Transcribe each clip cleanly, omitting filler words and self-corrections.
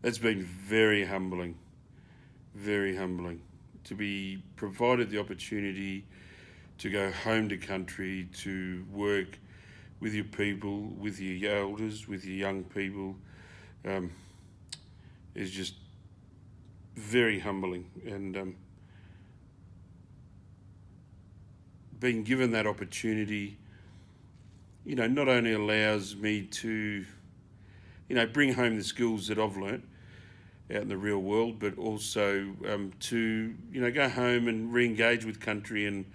That's been very humbling to be provided the opportunity to go home to country, to work with your people, with your elders, with your young people, um, is just very humbling. And being given that opportunity, not only allows me to, bring home the skills that I've learnt out in the real world, but also to, go home and re-engage with country and,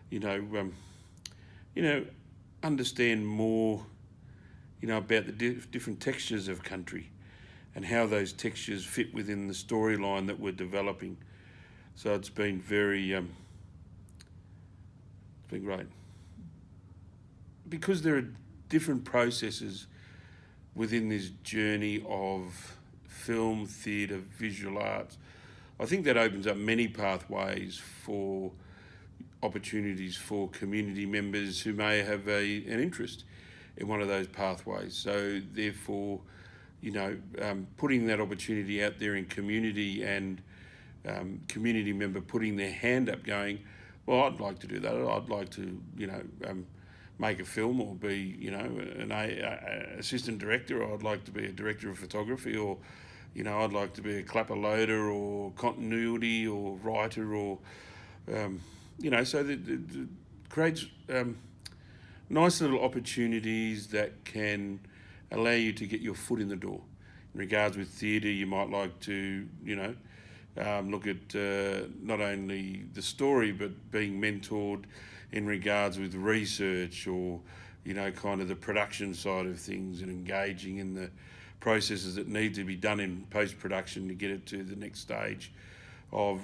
you know, um, you know, understand more, about the different textures of country and how those textures fit within the storyline that we're developing. So it's been it's been great because there are different processes within this journey of film, theatre, visual arts. I think that opens up many pathways for opportunities for community members who may have an interest in one of those pathways. So therefore, putting that opportunity out there in community and community member putting their hand up going, well, I'd like to do that. I'd like to, make a film or be, an assistant director, or I'd like to be a director of photography, or, I'd like to be a clapper loader or continuity or writer or, so that creates nice little opportunities that can allow you to get your foot in the door. In regards with theatre, you might like to, look at not only the story but being mentored in regards with research or, kind of the production side of things and engaging in the processes that need to be done in post-production to get it to the next stage of,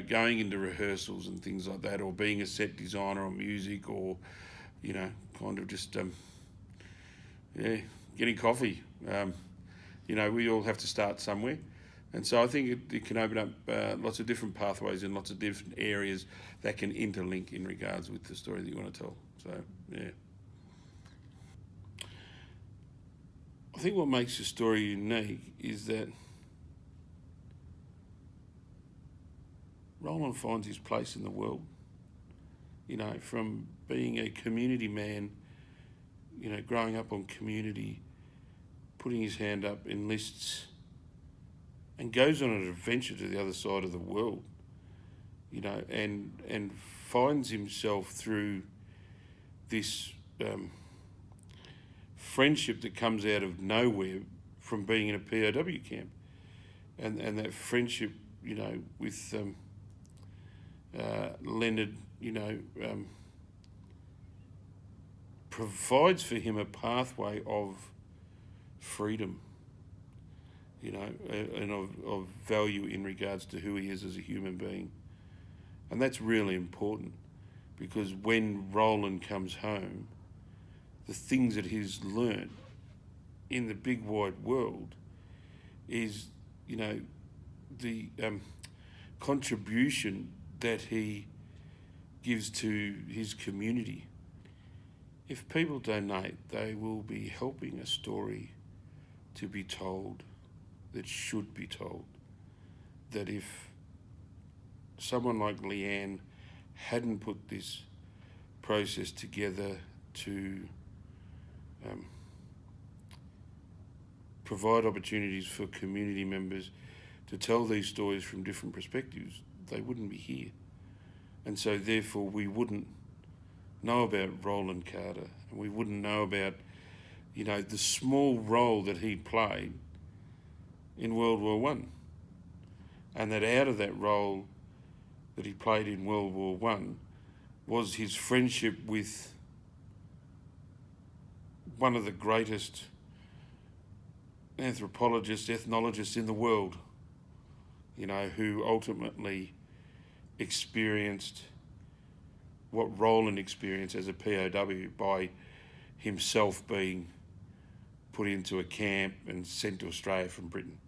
going into rehearsals and things like that, or being a set designer on music, or, kind of just, getting coffee. We all have to start somewhere. And so I think it can open up lots of different pathways in lots of different areas that can interlink in regards with the story that you want to tell. So, yeah. I think what makes the story unique is that Roland finds his place in the world. From being a community man, growing up on community, putting his hand up, enlists, and goes on an adventure to the other side of the world, and finds himself through this friendship that comes out of nowhere from being in a POW camp, and that friendship, with Leonard, provides for him a pathway of freedom, and of value in regards to who he is as a human being. And that's really important, because when Roland comes home, the things that he's learnt in the big wide world is, the contribution that he gives to his community. If people donate, they will be helping a story to be told that should be told. That if someone like Leanne hadn't put this process together to provide opportunities for community members to tell these stories from different perspectives, they wouldn't be here. And so therefore we wouldn't know about Roland Carter, and we wouldn't know about, the small role that he played in World War One. And that out of that role that he played in World War One was his friendship with one of the greatest anthropologists, ethnologists in the world, who ultimately experienced what Roland experienced as a POW by himself being put into a camp and sent to Australia from Britain.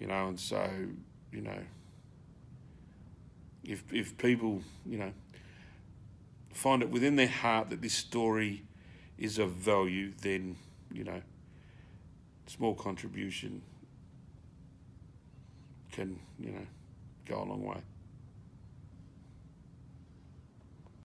And so, if people, find it within their heart that this story is of value, then, small contribution can, go a long way.